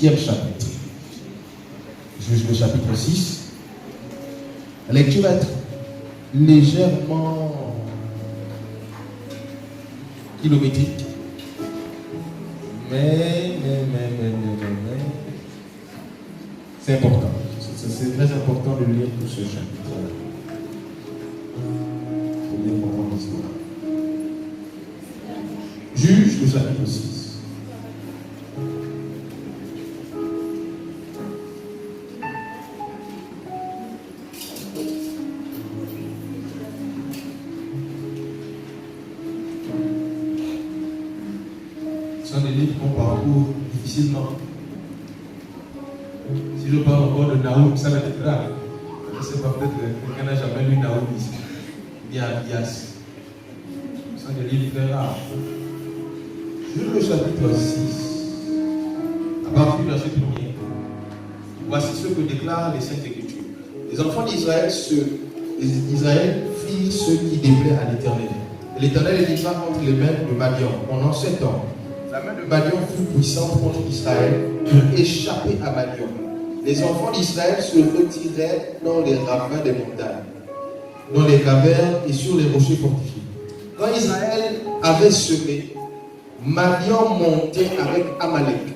6e chapitre. Juge le chapitre 6. La lecture va être légèrement kilométrique. Mais, c'est important. C'est très important de lire tout ce chapitre. Pour bien comprendre l'histoire. Juge le chapitre 6. Ce sont des livres qu'on parcourt difficilement. Si je parle encore de Naoum, ça va être grave. Je ne sais pas, peut-être que quelqu'un n'a jamais lu Naoum ici. Ni Abias. Ce sont des livres très rares. Juge le chapitre 6. À partir du verset 1er. Voici ce que déclarent les Saintes Écritures. Les enfants d'Israël firent ce qui déplaît à l'Éternel. Et l'Éternel livra entre les mains de Madian pendant 7 ans. La main de Madian fut puissante contre Israël pour échapper à Madian. Les enfants d'Israël se retiraient dans les ravins des montagnes, dans les cavernes et sur les rochers fortifiés. Quand Israël avait semé, Madian montait avec Amalek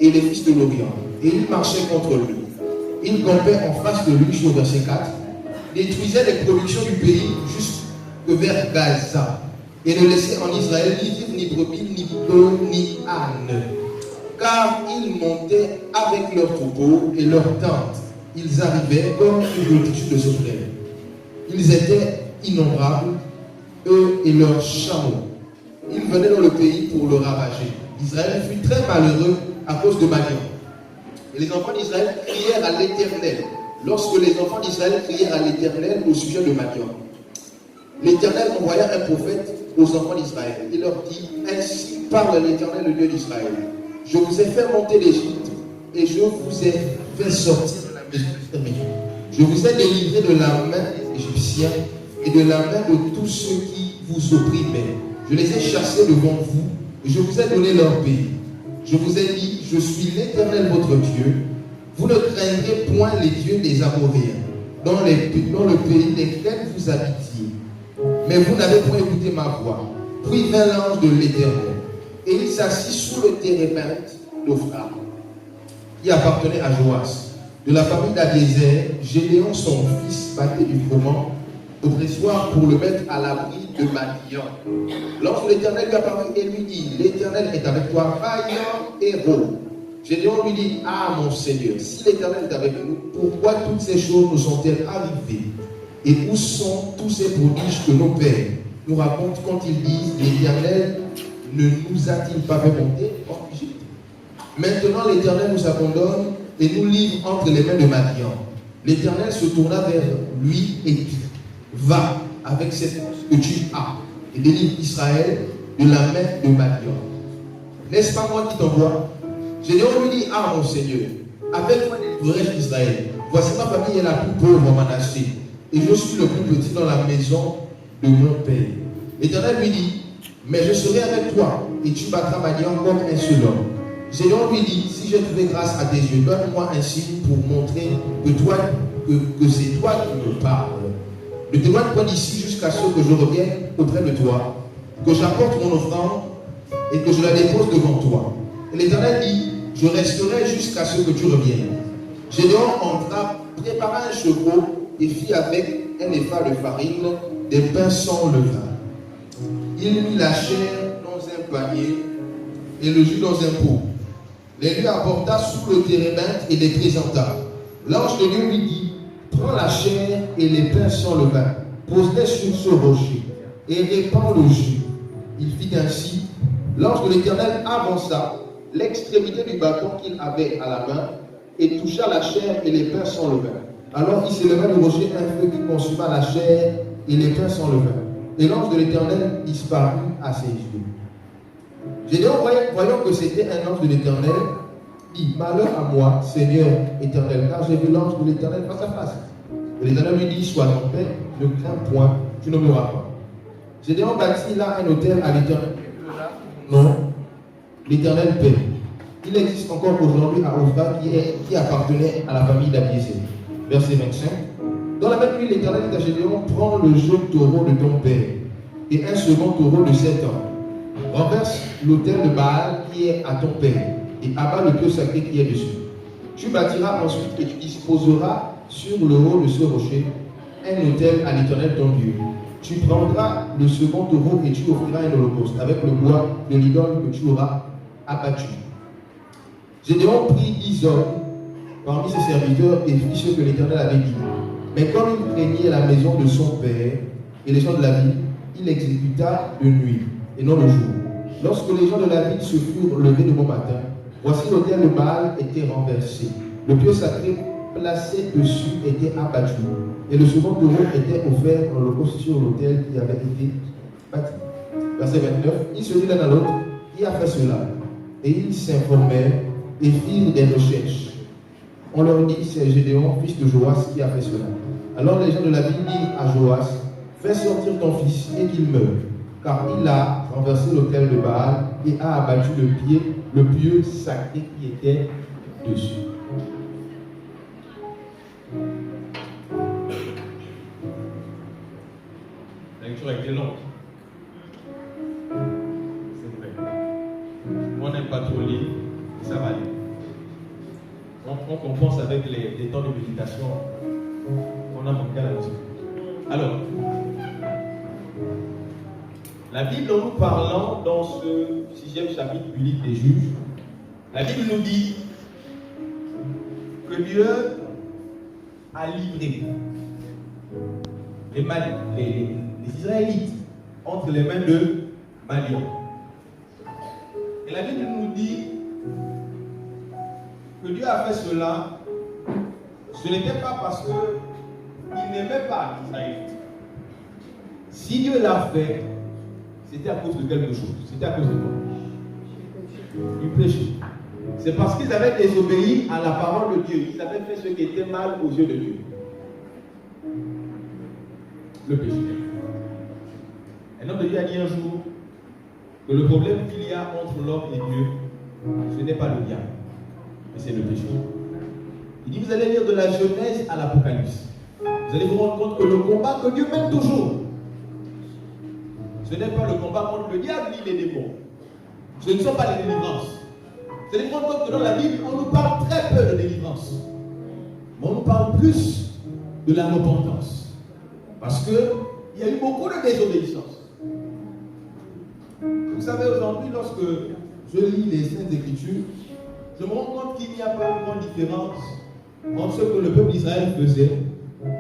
et les fils de l'Orient, et il marchait contre lui. Il campait en face de lui, sur verset 4, détruisait les productions du pays jusque vers Gaza, et ne laissait en Israël ni vivre, ni brebis, ni bœufs, ni ânes. Car ils montaient avec leurs troupeaux et leurs tentes. Ils arrivaient comme une multitude de sauterelles. Ils étaient innombrables, eux et leurs chameaux. Ils venaient dans le pays pour le ravager. Israël fut très malheureux à cause de Madian. Et les enfants d'Israël crièrent à l'Éternel. Lorsque les enfants d'Israël crièrent à l'Éternel au sujet de Madian, l'Éternel envoya un prophète aux enfants d'Israël. Il leur dit: ainsi parle l'Éternel, le Dieu d'Israël. Je vous ai fait monter d'Égypte et je vous ai fait sortir de la maison d'Égypte. Je vous ai délivré de la main des Égyptiens et de la main de tous ceux qui vous opprimaient. Je les ai chassés devant vous et je vous ai donné leur pays. Je vous ai dit: je suis l'Éternel votre Dieu. Vous ne craindrez point les dieux des Amoréens dans le pays desquels vous habitiez. Mais vous n'avez point écouté ma voix. Puis vint l'ange de l'Éternel, et il s'assit sous le térébinthe d'Ophra, qui appartenait à Joas. De la famille d'Abiezer, Gédéon son fils battait du froment au pressoir pour le mettre à l'abri de Madian. Lorsque l'Éternel lui apparut et lui dit: l'Éternel est avec toi, vaillant héros. Gédéon lui dit: ah mon Seigneur, si l'Éternel est avec nous, pourquoi toutes ces choses nous sont-elles arrivées? Et où sont tous ces prodiges que nos pères nous racontent quand ils disent: l'Éternel ne nous a-t-il pas fait monter en Égypte? Maintenant l'Éternel nous abandonne et nous livre entre les mains de Madian. L'Éternel se tourna vers lui et dit: va avec cette force que tu as et délivre Israël de la main de Madian. N'est-ce pas moi qui t'envoie? Gédéon lui dit: ah mon Seigneur, avec moi délivrerai-je Israël? Voici ma famille est la plus pauvre en Manassé, et je suis le plus petit dans la maison de mon père. L'Éternel lui dit: mais je serai avec toi, et tu battras Madian comme un seul homme. Gédéon lui dit: si j'ai trouvé grâce à tes yeux, donne-moi un signe pour montrer que c'est toi qui me parles. Ne t'éloigne point d'ici jusqu'à ce que je revienne auprès de toi, que j'apporte mon offrande et que je la dépose devant toi. Et l'Éternel dit: je resterai jusqu'à ce que tu reviennes. Gédéon entra, prépara un chevreau et fit avec un épha de farine des pains sans levain. Il mit la chair dans un panier et le jus dans un pot. Les lui apporta sous le térébinthe et les présenta. L'ange de Dieu lui dit: prends la chair et les pains sans levain, pose-les sur ce rocher et répands le jus. Il fit ainsi. L'ange de l'Éternel avança l'extrémité du bâton qu'il avait à la main et toucha la chair et les pains sans levain. Alors il s'éleva du rocher un feu qui consuma la chair et les pains sans levain. Et l'ange de l'Éternel disparut à ses yeux. Gédéon, voyant que c'était un ange de l'Éternel, dit: malheur à moi, Seigneur éternel, car j'ai vu l'ange de l'Éternel face à face. Et l'Éternel lui dit: sois en paix, ne crains point, tu ne mourras pas. Gédéon bâtit là un autel à l'Éternel. Non, l'Éternel paie. Il existe encore aujourd'hui à Ophra qui appartenait à la famille d'Abiézé. Verset 25. Dans la même nuit, l'Éternel dit à Gédéon, prends le jeune taureau de ton père et un second taureau de 7 ans. Renverse l'autel de Baal qui est à ton père et abat le pieu sacré qui est dessus. Tu bâtiras ensuite et tu disposeras sur le haut de ce rocher un autel à l'Éternel ton Dieu. Tu prendras le second taureau et tu offriras un holocauste avec le bois de l'idole que tu auras abattu. Gédéon prit 10 hommes parmi ses serviteurs et fit ce que l'Éternel avait dit. Mais comme il craignait la maison de son père et les gens de la ville, il exécuta de nuit et non le jour. Lorsque les gens de la ville se furent levés de bon matin, voici l'autel de Baal était renversé. Le pieu sacré placé dessus était abattu. Et le second taureau était offert en holocauste sur l'autel qui avait été bâti. Verset 29. Ils se dit l'un à l'autre, qui a fait cela? Et ils s'informèrent et firent des recherches. On leur dit, c'est Gédéon, fils de Joas, qui a fait cela. Alors les gens de la ville dirent à Joas, fais sortir ton fils et qu'il meure, car il a renversé l'autel de Baal et a abattu le pieu sacré qui était dessus. La lecture a été longue. C'est vrai. Moi, on n'aime pas trop lire, ça va aller. On compense avec les temps de méditation. On a manqué à la maison. Alors, la Bible, en nous parlant dans ce 6e chapitre du livre des Juges, la Bible nous dit que Dieu a livré les Israélites entre les mains de Madian. Et la Bible nous dit que Dieu a fait cela. Ce n'était pas parce qu'il n'aimait pas Israël. Si Dieu l'a fait, c'était à cause de quelque chose. C'était à cause de quoi? Du péché. C'est parce qu'ils avaient désobéi à la parole de Dieu. Ils avaient fait ce qui était mal aux yeux de Dieu. Le péché. Un homme de Dieu a dit un jour que le problème qu'il y a entre l'homme et Dieu, ce n'est pas le diable, mais c'est le péché. Il dit, vous allez lire de la Genèse à l'Apocalypse. Vous allez vous rendre compte que le combat que Dieu mène toujours, ce n'est pas le combat contre le diable ni les démons. Ce ne sont pas les délivrances. Vous allez vous rendre compte que dans la Bible, on nous parle très peu de délivrance. Mais on nous parle plus de la repentance. Parce qu'il y a eu beaucoup de désobéissance. Vous savez, aujourd'hui, lorsque je lis les Saintes Écritures, je me rends compte qu'il n'y a pas une grande différence entre ce que le peuple d'Israël faisait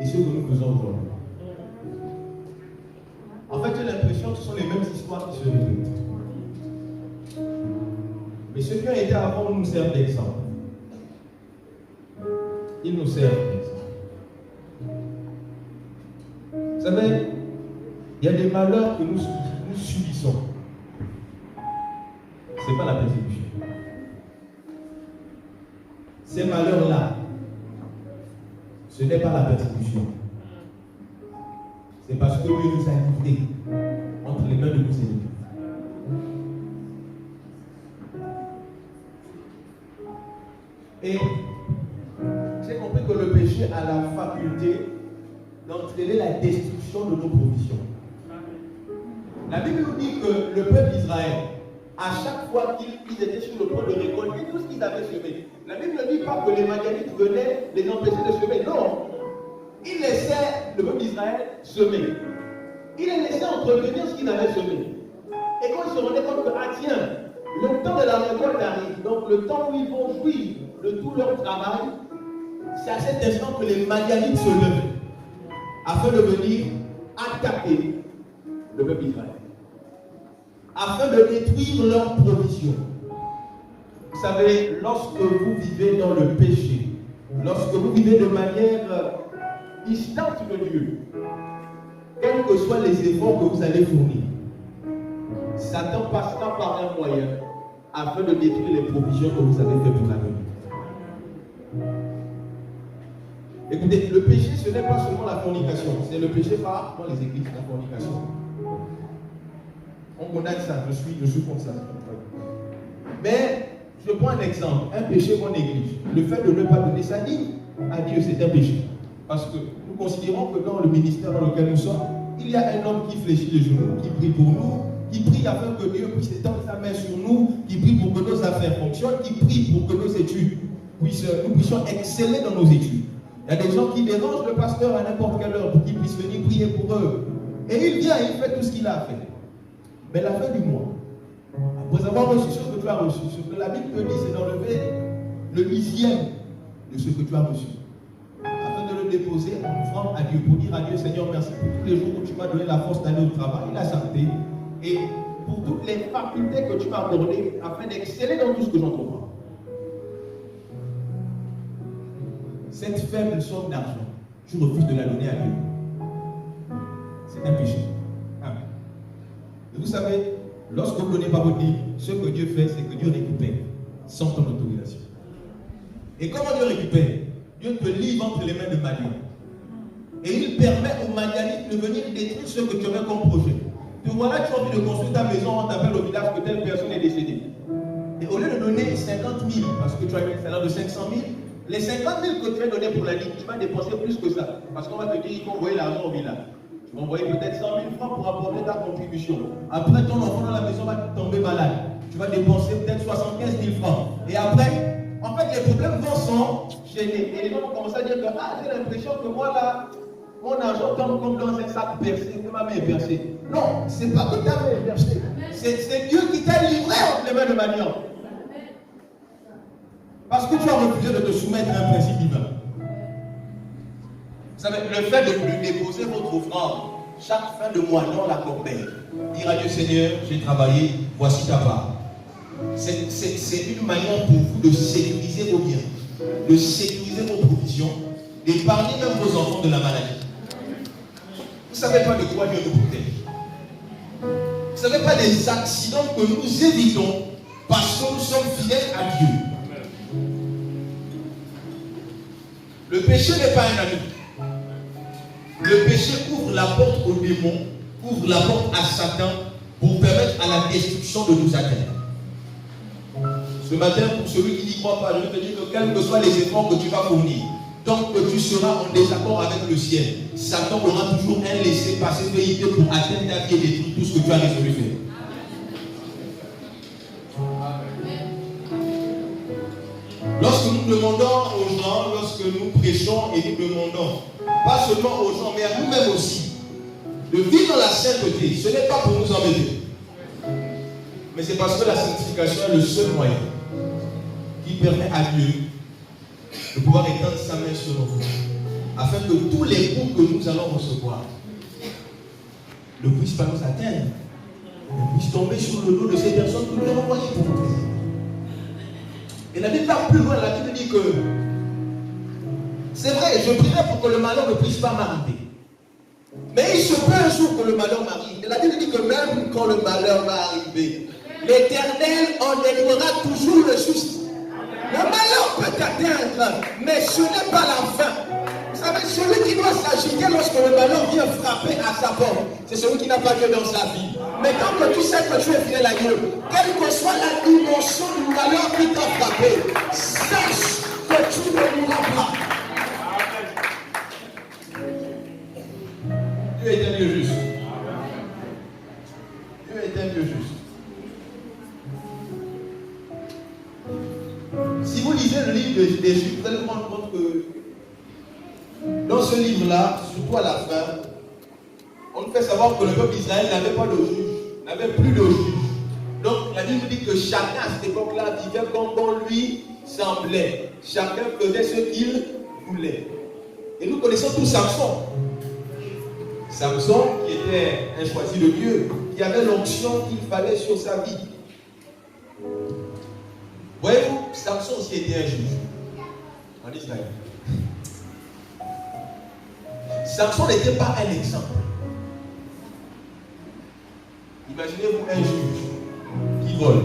et ce que nous faisons aujourd'hui. En fait, j'ai l'impression que ce sont les mêmes histoires qui se répètent. Mais ceux qui ont été avant nous servent d'exemple. Ils nous servent d'exemple. Vous savez, il y a des malheurs que nous subissons. Ce n'est pas la persécution. Ces malheurs-là, ce n'est pas la persécution. C'est parce que Dieu nous a livrés entre les mains de nos ennemis. Et j'ai compris que le péché a la faculté d'entraîner la destruction de nos provisions. La Bible nous dit que le peuple d'Israël, à chaque fois qu'ils étaient sur le point de récolter tout ce qu'ils avaient semé, la Bible ne dit pas que les Madianites venaient les empêcher de semer. Non. Ils laissaient le peuple d'Israël semer. Ils les laissaient entretenir ce qu'ils avaient semé. Et quand ils se rendaient compte que, ah tiens, le temps de la récolte arrive, donc le temps où ils vont jouir de tout leur travail, c'est à cet instant que les Madianites se levaient afin de venir attaquer le peuple d'Israël, afin de détruire leurs provisions. Vous savez, lorsque vous vivez dans le péché, lorsque vous vivez de manière distante de Dieu, quels que soient les efforts que vous allez fournir, Satan passera par un moyen afin de détruire les provisions que vous avez faites pour l'avenir. Écoutez, le péché, ce n'est pas seulement la fornication, c'est le péché par dans les églises, la fornication. On condamne ça, je suis contre ça. Mais Je prends un exemple, un péché qu'on néglige. Le fait de ne pas donner sa dîme à Dieu, c'est un péché. Parce que nous considérons que dans le ministère dans lequel nous sommes, il y a un homme qui fléchit les genoux, qui prie pour nous, qui prie afin que Dieu puisse étendre sa main sur nous, qui prie pour que nos affaires fonctionnent, qui prie pour que nos études nous puissions exceller dans nos études. Il y a des gens qui dérangent le pasteur à n'importe quelle heure pour qu'il puisse venir prier pour eux. Et il vient, il fait tout ce qu'il a à faire. Mais la fin du mois, après avoir reçu ce que tu as reçu, ce que la Bible te dit, c'est d'enlever le 10e de ce que tu as reçu. Afin de le déposer en offrande à Dieu, pour dire à Dieu, Seigneur, merci pour tous les jours où tu m'as donné la force d'aller au travail, la santé, et pour toutes les facultés que tu m'as accordées, afin d'exceller dans tout ce que j'entreprends. Cette faible somme d'argent, tu refuses de la donner à Dieu. C'est un péché. Amen. Et vous savez, lorsque vous ne donnez pas votre dîme, ce que Dieu fait, c'est que Dieu récupère sans ton autorisation. Et comment Dieu récupère? Dieu te livre entre les mains de Madian. Et il permet aux Madianites de venir détruire ce que tu avais comme projet. Te voilà, tu as envie de construire ta maison, on t'appelle au village que telle personne est décédée. Et au lieu de donner 50 000, parce que tu as eu un salaire de 500 000, les 50 000 que tu as donné pour la ligne, tu vas dépenser plus que ça. Parce qu'on va te dire, il faut envoyer l'argent au village. Tu vas envoyer peut-être 100 000 francs pour apporter ta contribution. Après, ton enfant dans la maison va tomber malade. Tu vas dépenser peut-être 75 000 francs. Et après, en fait, les problèmes vont s'enchaîner. Et les gens vont commencer à dire que, j'ai l'impression que moi là, mon argent tombe comme dans un sac percé, que ma main est percée. Non, c'est pas que ta main est percée. C'est Dieu qui t'a livré entre les mains de Madian. Parce que tu as refusé de te soumettre à un principe divin. Vous savez, le fait de déposer votre offrande chaque fin de mois dans la corbeille, dire à Dieu, Seigneur, j'ai travaillé, voici ta part. C'est une manière pour vous de sécuriser vos biens, de sécuriser vos provisions, d'épargner même vos enfants de la maladie. Vous ne savez pas de quoi Dieu nous protège. Vous ne savez pas des accidents que nous évitons parce que nous sommes fidèles à Dieu. Le péché n'est pas un ami. Le péché ouvre la porte aux démons, ouvre la porte à Satan pour permettre à la destruction de nous atteindre. Ce matin, pour celui qui n'y croit pas, je vais te dire que quels que soient les efforts que tu vas fournir, tant que tu seras en désaccord avec le ciel, Satan aura toujours un laissez-passer véhicule pour atteindre ta vie et détruire tout ce que tu as résolu faire. Lorsque nous demandons aux gens, lorsque nous prêchons et nous demandons, pas seulement aux gens, mais à nous-mêmes aussi, de vivre dans la sainteté, ce n'est pas pour nous embêter. Mais c'est parce que la sanctification est le seul moyen qui permet à Dieu de pouvoir étendre sa main sur nous, afin que tous les coups que nous allons recevoir ne puissent pas nous atteindre, ne puissent tomber sur le dos de ces personnes que nous avons envoyées pour nous présenter. Et la Bible va plus loin, la Bible dit que c'est vrai, je prierai pour que le malheur ne puisse pas m'arriver. Mais il se peut un jour que le malheur m'arrive. Et la Bible dit que même quand le malheur va arriver, l'Éternel enlèvera toujours le juste. Le malheur peut t'atteindre, mais ce n'est pas la fin. Vous savez, celui qui doit s'agiter lorsque le malheur vient frapper à sa porte, c'est celui qui n'a pas Dieu dans sa vie. Mais tant que tu sais que tu es fidèle à Dieu, quelle que soit la dimension du malheur qui t'a frappé, sache que tu ne mourras pas. Dieu est un Dieu juste. Dieu est un Dieu juste. Si vous lisez le livre des Juifs, vous allez vous rendre compte que dans ce livre-là, surtout à la fin, on nous fait savoir que le peuple d'Israël n'avait pas de juge, n'avait plus de juge. Donc la Bible dit que chacun à cette époque-là vivait comme bon lui semblait. Chacun faisait ce qu'il voulait. Et nous connaissons tous Samson. Samson qui était un choisi de Dieu, qui avait l'onction qu'il fallait sur sa vie. Voyez-vous, Samson aussi était un juge en Israël. Samson n'était pas un exemple. Imaginez-vous un juge qui vole.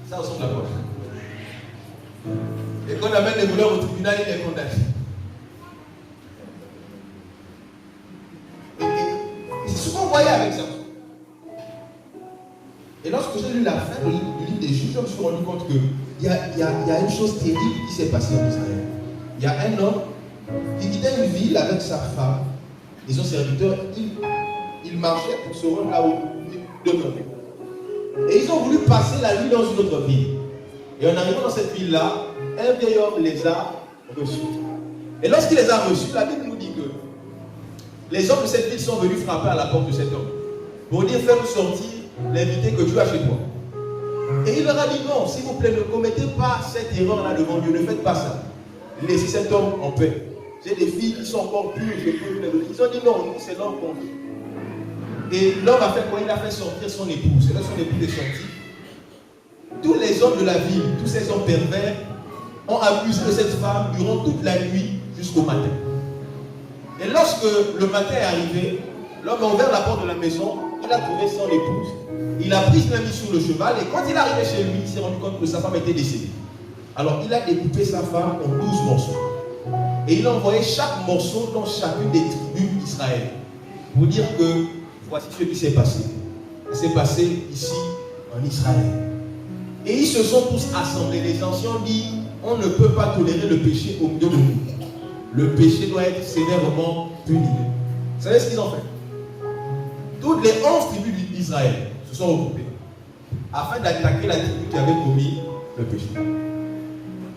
Ça ressemble à quoi? Et quand on amène les voleurs au tribunal, il est condamné. Et c'est ce qu'on voyait avec Samson. Et lorsque j'ai lu la fin du livre des juges, je me suis rendu compte qu'il y a y a une chose terrible qui s'est passée en Israël. Il y a un homme qui quittait une ville avec sa femme et son serviteur. Il marchait pour se rendre là où il demeurait. Et ils ont voulu passer la nuit dans une autre ville. Et en arrivant dans cette ville-là, un vieil homme les a reçus. Et lorsqu'il les a reçus, la Bible nous dit que les hommes de cette ville sont venus frapper à la porte de cet homme pour dire fais-nous sortir l'invité que tu as chez toi. Et il leur a dit non, s'il vous plaît, ne commettez pas cette erreur-là devant Dieu, ne faites pas ça. Laissez cet homme en paix. J'ai des filles qui sont encore pures, je peux vous les donner. Ils ont dit non, nous c'est l'homme qu'on veut. Et l'homme a fait quoi? Il a fait sortir son épouse. Et là, son épouse est sortie. Tous les hommes de la ville, tous ces hommes pervers, ont abusé de cette femme durant toute la nuit jusqu'au matin. Et lorsque le matin est arrivé, l'homme a ouvert la porte de la maison, il a trouvé son épouse, il a pris la mise sur le cheval et quand il est arrivé chez lui, il s'est rendu compte que sa femme était décédée. Alors il a découpé sa femme en 12 morceaux. Et il a envoyé chaque morceau dans chacune des tribus d'Israël pour dire que voici ce qui s'est passé. Ça s'est passé ici en Israël. Et ils se sont tous assemblés. Les anciens ont dit on ne peut pas tolérer le péché au milieu de nous. Le péché doit être sévèrement puni. Vous savez ce qu'ils ont fait? Toutes les 11 tribus d'Israël se sont regroupées afin d'attaquer la tribu qui avait commis le péché.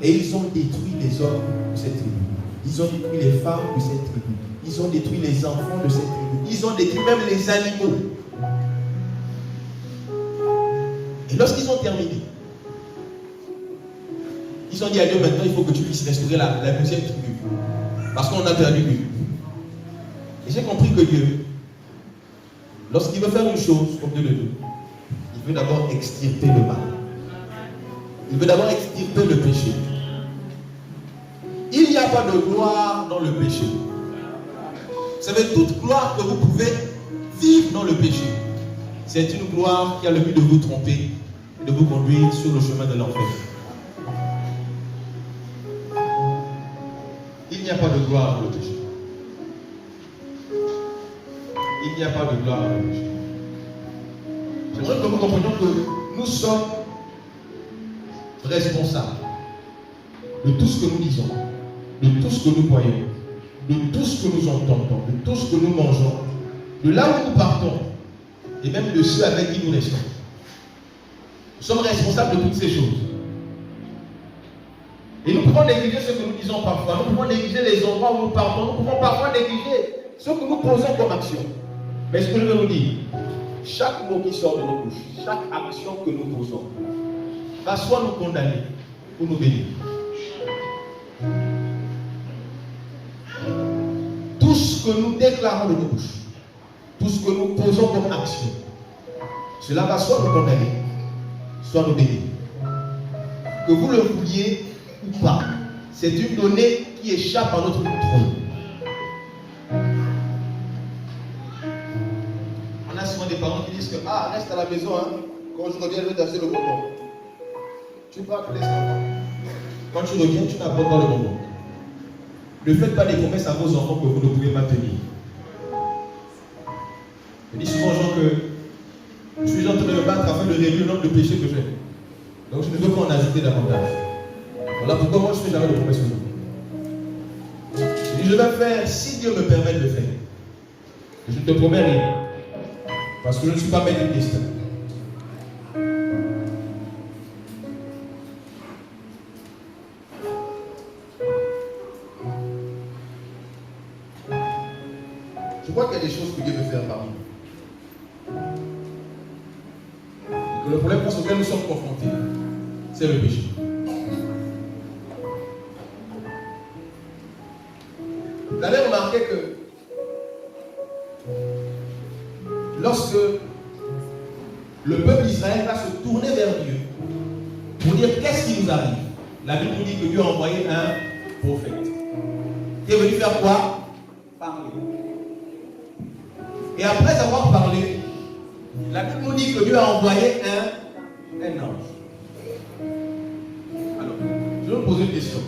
Et ils ont détruit les hommes de cette tribu. Ils ont détruit les femmes de cette tribu. Ils ont détruit les enfants de cette tribu. Ils ont détruit même les animaux. Et lorsqu'ils ont terminé, ils ont dit à Dieu maintenant il faut que tu puisses restaurer la deuxième tribu. Parce qu'on a perdu Dieu. Et j'ai compris que Dieu, lorsqu'il veut faire une chose, comme Dieu le dit, il veut d'abord extirper le mal. Il veut d'abord extirper le péché. Il n'y a pas de gloire dans le péché. Vous savez, toute gloire que vous pouvez vivre dans le péché, c'est une gloire qui a le but de vous tromper et de vous conduire sur le chemin de l'enfer. Il n'y a pas de gloire dans le péché. Il n'y a pas de gloire dans le péché. J'aimerais que nous comprenions que nous sommes responsables de tout ce que nous disons, de tout ce que nous voyons, de tout ce que nous entendons, de tout ce que nous mangeons, de là où nous partons, et même de ceux avec qui nous restons. Nous sommes responsables de toutes ces choses. Et nous pouvons négliger ce que nous disons parfois. Nous pouvons négliger les endroits où nous partons. Nous pouvons parfois négliger ce que nous posons comme action. Mais ce que je veux vous dire, chaque mot qui sort de nos bouches, chaque action que nous posons, va soit nous condamner ou nous bénir. Tout ce que nous déclarons de nos bouches, tout ce que nous posons comme action, cela va soit nous condamner, soit nous bénir. Que vous le vouliez ou pas, c'est une donnée qui échappe à notre contrôle. On a souvent des parents qui disent que reste à la maison, hein. Quand je reviens, je vais t'acheter le bonbon. Tu pars, tu laisses l'enfant. Quand tu reviens, tu n'apportes pas le bonbon. Ne faites pas des promesses à vos enfants que vous ne pouvez pas tenir. Je dis souvent aux gens que je suis en train de me battre afin de réduire le nombre de péchés que j'ai. Donc je ne veux pas en ajouter davantage. Voilà pourquoi moi je ne fais jamais de promesses aux gens. Je dis je vais faire si Dieu me permet de le faire. Je ne te promets rien. Parce que je ne suis pas maître du destin. Je crois qu'il y a des choses que Dieu veut faire parmi nous. Et que le problème auquel nous sommes confrontés, c'est le péché. Vous avez remarqué que lorsque le peuple d'Israël va se tourner vers Dieu pour dire qu'est-ce qui nous arrive, la Bible nous dit que Dieu a envoyé un prophète qui est venu faire quoi? Parler. Et après avoir parlé, la Bible nous dit que Dieu a envoyé un ange. Alors, je vais vous poser une question.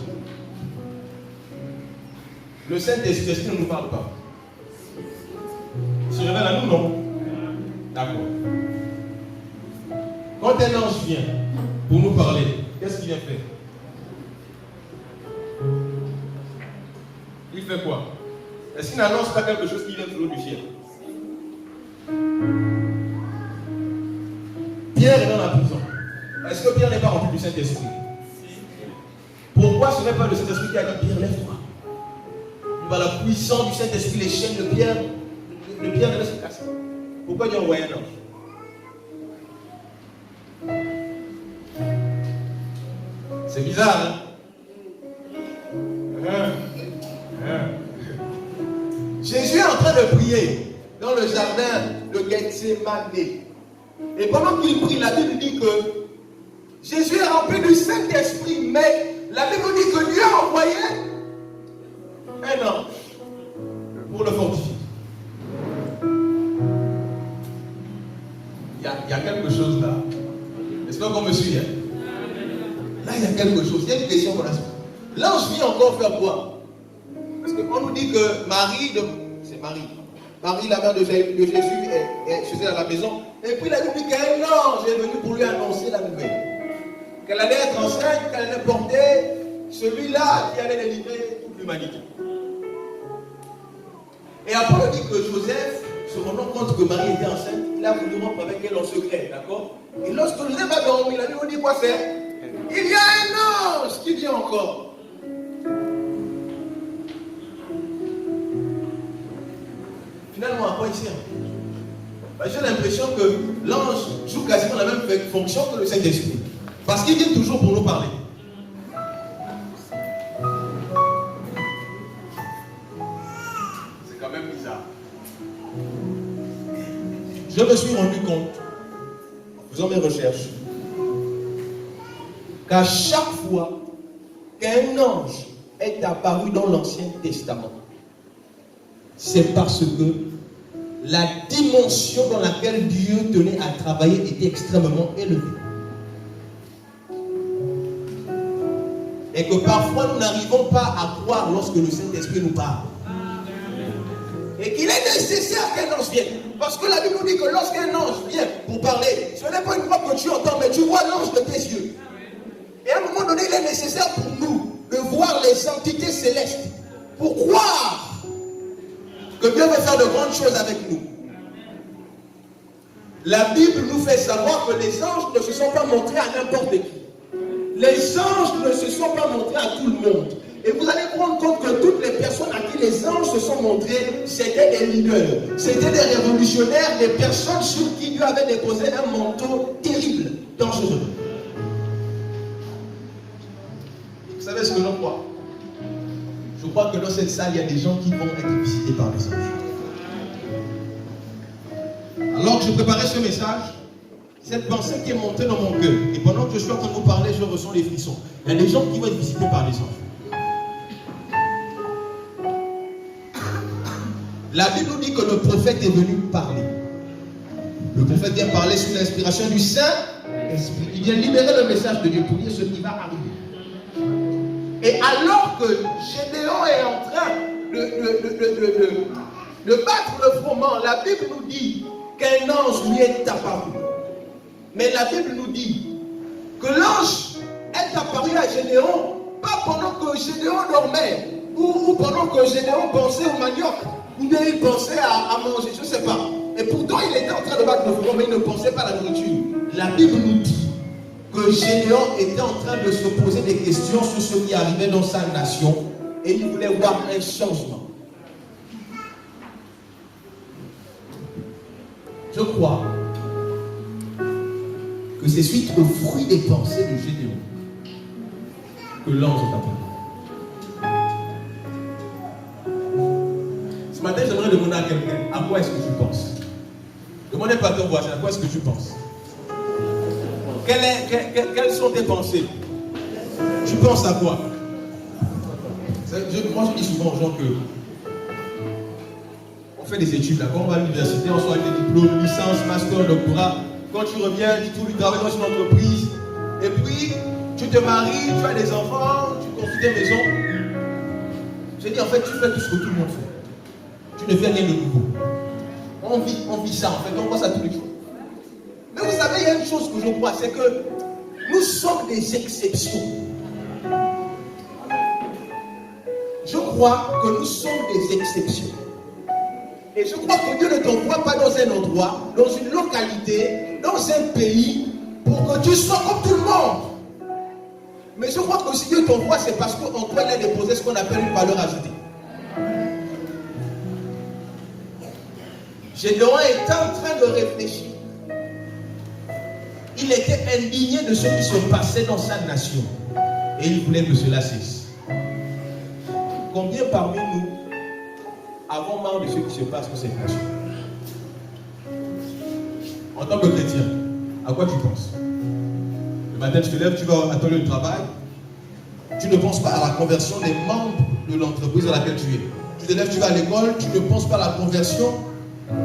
Le Saint-Esprit ne nous parle pas. Il se révèle à nous, non? D'accord. Quand un ange vient pour nous parler, qu'est-ce qu'il vient faire? fait quoi? Est-ce qu'il n'annonce pas quelque chose qui vient toujours du ciel? Pierre est dans la prison. Est-ce que Pierre n'est pas rempli du Saint-Esprit? Pourquoi ce n'est pas le Saint-Esprit qui a dit Pierre, lève-toi? Par la puissance du Saint-Esprit, les chaînes de Pierre ne se cassent. Pourquoi il a envoyé un ange? C'est bizarre, hein? Jésus est en train de prier dans le jardin de Gethsémane. Et pendant qu'il prie, la Bible dit que Jésus est rempli du Saint-Esprit, mais la Bible dit que Dieu a envoyé un ange pour le fortifier. Il y a quelque chose là. Est-ce qu'on me suit? Là, il y a quelque chose. Il y a une question qu'on a. L'ange vient encore faire quoi? Parce qu'on nous dit que Marie, c'est Marie, la mère de Jésus, est à la maison. Et puis la Bible dit qu'un ange est venu pour lui annoncer la nouvelle. Qu'elle allait être enceinte, qu'elle allait porter celui-là qui allait délivrer toute l'humanité. Et après on dit que Joseph, se rendant compte que Marie était enceinte, il a voulu rompre avec elle en secret, d'accord? Et lorsque Joseph a dormi, la Bible dit quoi faire? Il y a un ange qui vient encore. Finalement, à quoi il sert? J'ai l'impression que l'ange joue quasiment la même fonction que le Saint-Esprit. Parce qu'il vient toujours pour nous parler. C'est quand même bizarre. Je me suis rendu compte, en faisant mes recherches, qu'à chaque fois qu'un ange est apparu dans l'Ancien Testament, c'est parce que la dimension dans laquelle Dieu tenait à travailler était extrêmement élevée. Et que parfois nous n'arrivons pas à croire lorsque le Saint-Esprit nous parle. Et qu'il est nécessaire qu'un ange vienne. Parce que la Bible nous dit que lorsqu'un ange vient pour parler, ce n'est pas une fois que tu entends, mais tu vois l'ange de tes yeux. Et à un moment donné, il est nécessaire pour nous de voir les entités célestes pour croire que Dieu veut faire de grandes choses avec nous. La Bible nous fait savoir que les anges ne se sont pas montrés à n'importe qui. Les anges ne se sont pas montrés à tout le monde. Et vous allez prendre compte que toutes les personnes à qui les anges se sont montrés, c'était des leaders, c'était des révolutionnaires, des personnes sur qui Dieu avait déposé un manteau terrible, dangereux. Vous savez ce que j'en crois? Je crois que dans cette salle, il y a des gens qui vont être visités par les anges. Alors que je préparais ce message, cette pensée qui est montée dans mon cœur, et pendant que je suis en train de vous parler, je ressens les frissons. Il y a des gens qui vont être visités par les anges. La Bible nous dit que le prophète est venu parler. Le prophète vient parler sous l'inspiration du Saint-Esprit. Il vient libérer le message de Dieu pour dire ce qui va arriver. Et alors que Gédéon est en train de battre le froment, la Bible nous dit qu'un ange lui est apparu. Mais la Bible nous dit que l'ange est apparu à Gédéon, pas pendant que Gédéon dormait, ou pendant que Gédéon pensait au manioc, ou bien il pensait à manger, je ne sais pas. Et pourtant il était en train de battre le froment, mais il ne pensait pas à la nourriture. La Bible nous dit que Gédéon était en train de se poser des questions sur ce qui arrivait dans sa nation, et il voulait voir un changement. Je crois que c'est suite au fruit des pensées de Gédéon que l'ange est apparu. Ce matin, j'aimerais demander à quelqu'un, à quoi est-ce que tu penses? Demandez pas à ton voisin, à quoi est-ce que tu penses? Quelles sont tes pensées? Tu penses à quoi? Moi, je dis souvent aux gens que on fait des études, là. Quand on va à l'université, on soit avec des diplômes, licence, master, doctorat. Quand tu reviens, tu travailles dans une entreprise, et puis tu te maries, tu as des enfants, tu construis des maisons. Je dis en fait, tu fais tout ce que tout le monde fait. Tu ne fais rien de nouveau. On vit ça en fait, on voit ça tous les jours. Mais vous savez, il y a une chose que je crois, c'est que nous sommes des exceptions. Je crois que nous sommes des exceptions. Et je crois que Dieu ne t'envoie pas dans un endroit, dans une localité, dans un pays, pour que tu sois comme tout le monde. Mais je crois que si Dieu t'envoie, c'est parce qu'en toi, il a déposé ce qu'on appelle une valeur ajoutée. Gédéon était en train de réfléchir. Il était indigné de ce qui se passait dans sa nation. Et il voulait que cela cesse. Combien parmi nous avons marre de ce qui se passe dans cette nation? En tant que chrétien, à quoi tu penses? Le matin, tu te lèves, tu vas à ton lieu de travail. Tu ne penses pas à la conversion des membres de l'entreprise dans laquelle tu es. Tu te lèves, tu vas à l'école, tu ne penses pas à la conversion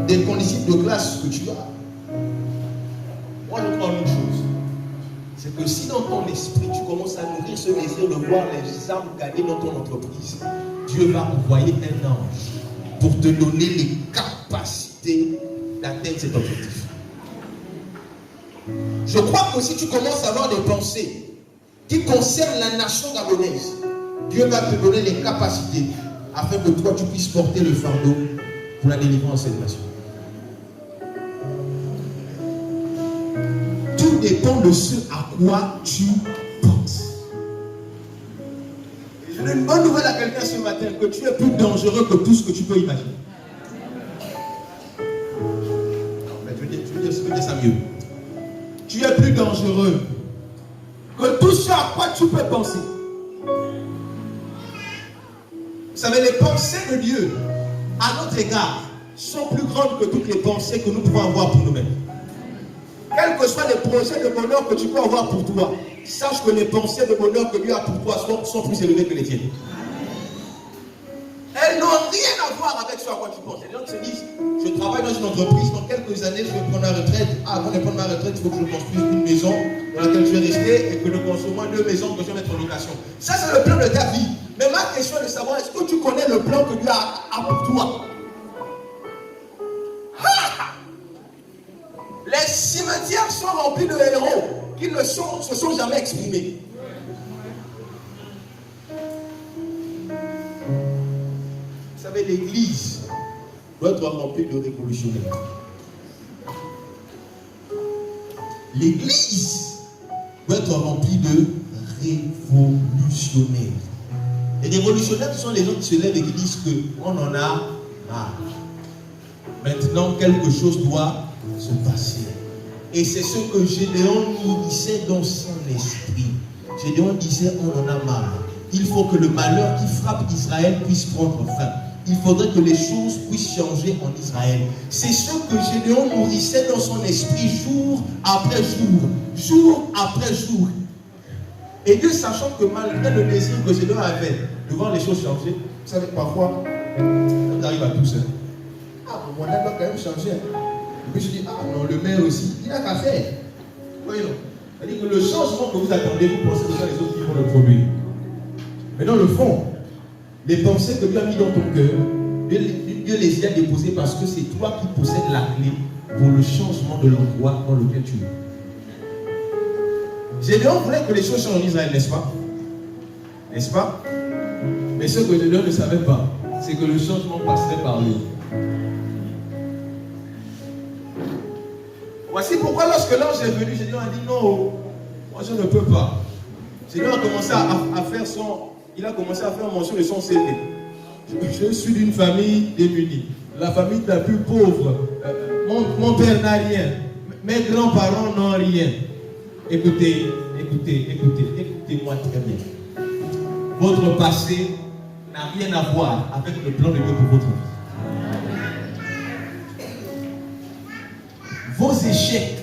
des condisciples de classe que tu as. Moi, je crois en une chose. C'est que si dans ton esprit, tu commences à nourrir ce désir de voir les âmes gagner dans ton entreprise, Dieu va envoyer un ange pour te donner les capacités d'atteindre cet objectif. Je crois que si tu commences à avoir des pensées qui concernent la nation gabonaise, Dieu va te donner les capacités afin que toi tu puisses porter le fardeau pour la délivrance de cette nation. Tout dépend de ce à quoi tu penses. Et je donne une bonne nouvelle à quelqu'un ce matin, que tu es plus dangereux que tout ce que tu peux imaginer. Mais je veux dire ça mieux. Tu es plus dangereux que tout ce à quoi tu peux penser. Vous savez, les pensées de Dieu à notre égard sont plus grandes que toutes les pensées que nous pouvons avoir pour nous-mêmes. Quels que soient les projets de bonheur que tu peux avoir pour toi, sache que les pensées de bonheur que Dieu a pour toi sont plus élevées que les tiennes. Elles n'ont rien à voir avec ce à quoi tu penses. Les gens se disent, je travaille dans une entreprise, dans quelques années, je vais prendre ma retraite. Avant de prendre ma retraite, il faut que je construise une maison dans laquelle je vais rester et que je construise au moins 2 maisons que je vais mettre en location. Ça, c'est le plan de ta vie. Mais ma question est de savoir, est-ce que tu connais le plan que Dieu a pour toi? Les cimetières sont remplis de héros qui ne se sont jamais exprimés. Vous savez, l'église doit être remplie de révolutionnaires. L'église doit être remplie de révolutionnaires. Les révolutionnaires, ce sont les gens qui se lèvent et qui disent qu'on en a marre. Maintenant, quelque chose doit se passer. Et c'est ce que Gédéon nourrissait dans son esprit. Gédéon disait, on en a marre. Il faut que le malheur qui frappe Israël puisse prendre fin. Il faudrait que les choses puissent changer en Israël. C'est ce que Gédéon nourrissait dans son esprit jour après jour, jour après jour. Et Dieu, sachant que malgré le désir que Gédéon avait de voir les choses changer, vous savez, parfois, on arrive à tout seul. Ah, mon âme doit quand même changer. Et puis je dis, ah non, le maire aussi, il n'a qu'à faire. Voyez, c'est-à-dire que le changement que vous attendez, vous pensez que les autres qui vont le produire. Mais dans le fond, les pensées que Dieu a mis dans ton cœur, Dieu les a déposées parce que c'est toi qui possèdes la clé pour le changement de l'endroit dans lequel tu es. Gédéon voulait que les choses changent en Israël, n'est-ce pas? N'est-ce pas? Mais ce que Gédéon ne savait pas, c'est que le changement passerait par lui. Voici pourquoi lorsque l'ange est venu, Gédéon a dit non, moi je ne peux pas. Gédéon a commencé à faire il a commencé à faire mention de son CV. Je suis d'une famille démunie, la famille la plus pauvre. Mon père n'a rien, mes grands-parents n'ont rien. Écoutez-moi très bien. Votre passé n'a rien à voir avec le plan de Dieu pour votre vie. Vos échecs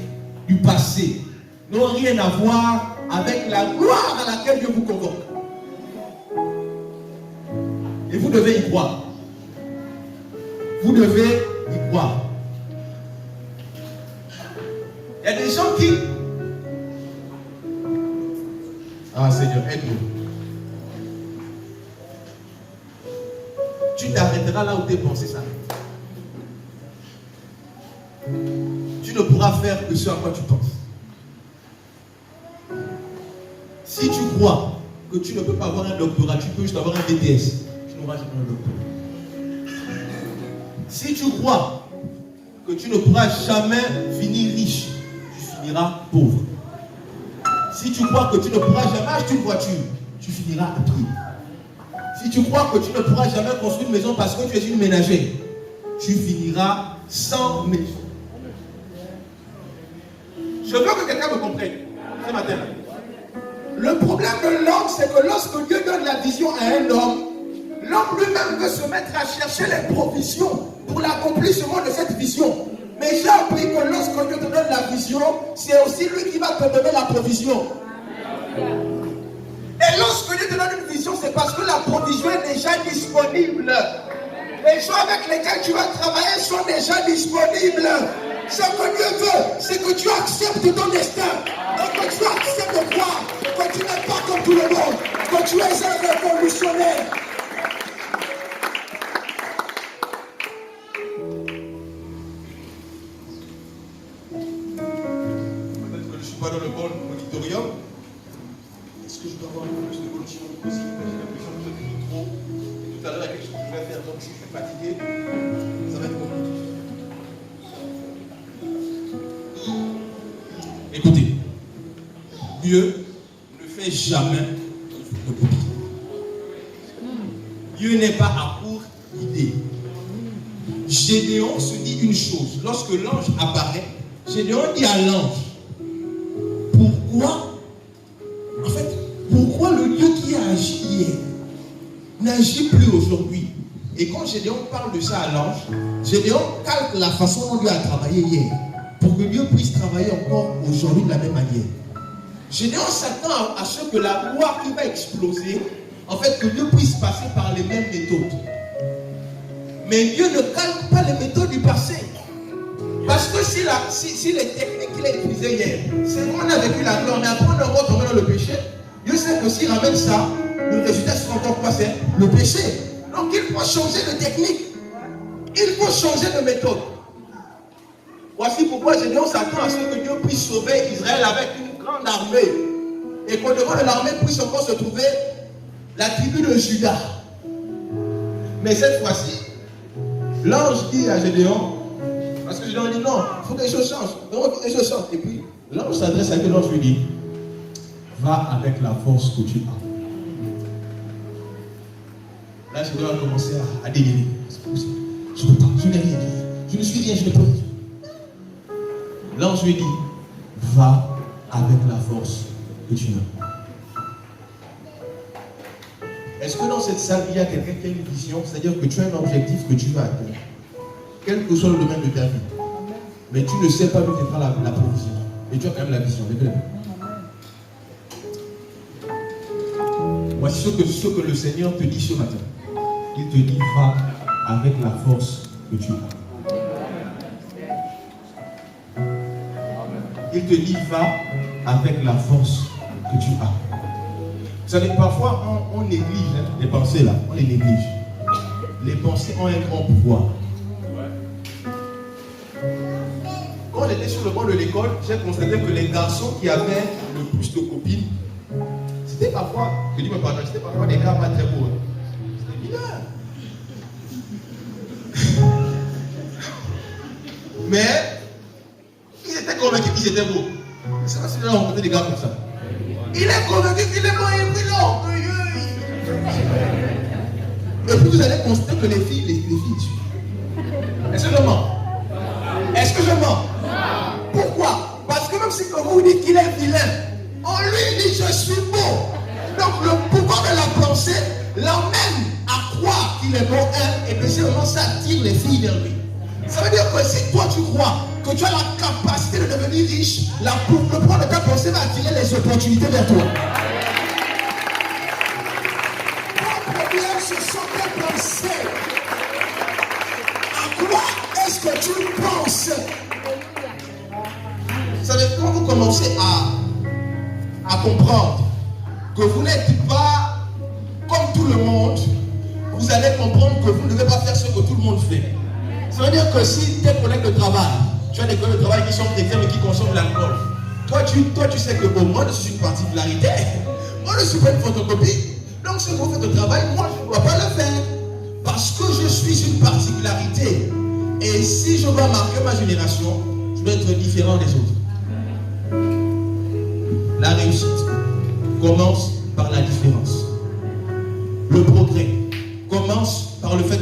du passé n'ont rien à voir avec la gloire à laquelle Dieu vous convoque. Et vous devez y croire. Vous devez y croire. Il y a des gens qui... Ah Seigneur, aide-nous. Tu t'arrêteras là où tes pensées s'arrêtent. Tu ne pourras faire que ce à quoi tu penses. Si tu crois que tu ne peux pas avoir un doctorat, tu peux juste avoir un BTS. Tu chômage et un docteur. Si tu crois que tu ne pourras jamais finir riche, tu finiras pauvre. Si tu crois que tu ne pourras jamais acheter une voiture, tu finiras à pied. Si tu crois que tu ne pourras jamais construire une maison parce que tu es une ménagère, tu finiras sans maison. Je veux que quelqu'un me comprenne ce matin. Le problème de l'homme, c'est que lorsque Dieu donne la vision à un homme, l'homme lui-même veut se mettre à chercher les provisions pour l'accomplissement de cette vision. Mais j'ai appris que lorsque Dieu te donne la vision, c'est aussi lui qui va te donner la provision. Et lorsque Dieu te donne une vision, c'est parce que la provision est déjà disponible. Les gens avec lesquels tu vas travailler sont déjà disponibles. Ce que Dieu veut, c'est que tu acceptes ton destin. Et que tu acceptes de croire que tu n'es pas comme tout le monde. Que tu es un révolutionnaire. Peut-être que je ne suis pas dans le bon auditorium. Est-ce que je dois avoir un peu plus de conditions aussi? J'ai l'impression que je crie trop. Et tout à l'heure, il y a quelque chose que je vais faire. Donc si je suis fatigué, ça va être compliqué. Écoutez, Dieu ne fait jamais de copie. Dieu n'est pas à court d'idées. Gédéon se dit une chose. Lorsque l'ange apparaît, Gédéon dit à l'ange, pourquoi le Dieu qui a agi hier n'agit plus aujourd'hui? Et quand Gédéon parle de ça à l'ange, Gédéon calque la façon dont Dieu a travaillé hier, pour que Dieu puisse travailler encore aujourd'hui de la même manière. Gédéon s'attend à ce que la gloire qui va exploser, en fait, que Dieu puisse passer par les mêmes méthodes. Mais Dieu ne calque pas les méthodes du passé. Parce que si les techniques qu'il a utilisées hier, c'est qu'on a vécu la gloire, mais après on est encore tombé dans le péché, Dieu sait que s'il ramène ça, le résultat sera encore quoi? C'est le péché. Donc il faut changer de technique. Il faut changer de méthode. Voici pourquoi Gédéon s'attend à ce que Dieu puisse sauver Israël avec une grande armée. Et qu'au devant de l'armée puisse encore se trouver la tribu de Juda. Mais cette fois-ci, l'ange dit à Gédéon, parce que Gédéon dit non, il faut que les choses changent. Donc les choses changent. Et puis l'ange s'adresse à lui, l'ange lui dit, va avec la force que tu as. Là, Gédéon a commencé à dégainer. Je ne peux pas, je n'ai rien dit. Je ne suis rien, je ne peux pas. L'ange lui dit, va avec la force que tu as. Est-ce que dans cette salle, il y a quelqu'un qui a une vision, c'est-à-dire que tu as un objectif que tu vas atteindre, quel que soit le domaine de ta vie, mais tu ne sais pas d'où viendra la provision, et tu as quand même la vision. Voici ce que le Seigneur te dit ce matin. Il te dit, va avec la force que tu as. Il te dit, va avec la force que tu as. Vous savez, parfois, on néglige les pensées là, on les néglige. Les pensées ont un grand pouvoir. Quand j'étais sur le banc de l'école, j'ai constaté que les garçons qui avaient le plus de copines, c'était parfois, je dis me pardon, c'était parfois des gars pas très beaux. C'était bizarre. Mais, ils étaient convaincus qu'ils étaient beaux. C'est pas si vous avez rencontré des gars comme ça. Il est convaincu qu'il est beau et puis orgueilleux. Et puis vous allez constater que les filles Est-ce que je mens? Est-ce que je mens? Pourquoi? Parce que même si comme vous dites qu'il est vilain, on lui dit je suis beau. Donc le pouvoir de la pensée l'emmène à croire qu'il est beau, et deuxièmement ça attire les filles vers lui. Ça veut dire que si toi tu crois que tu as la capacité de devenir riche, le pouvoir de ta pensée va attirer les opportunités vers toi. Ton problème, ce sont tes pensées. À quoi est-ce que tu penses? Vous savez, quand vous commencez à comprendre que vous n'êtes pas comme tout le monde, vous allez comprendre que vous ne devez pas faire ce que tout le monde fait. Ça veut dire que si tes collègues de travail, tu as des collègues de travail qui sont chrétiens mais qui consomment l'alcool, toi tu sais que bon, moi je suis une particularité, moi je ne suis pas une photocopie, donc ce que vous faites au travail, moi je ne dois pas le faire. suis une particularité. Et si je veux marquer ma génération, je dois être différent des autres. La réussite commence par la différence. Le progrès commence par le fait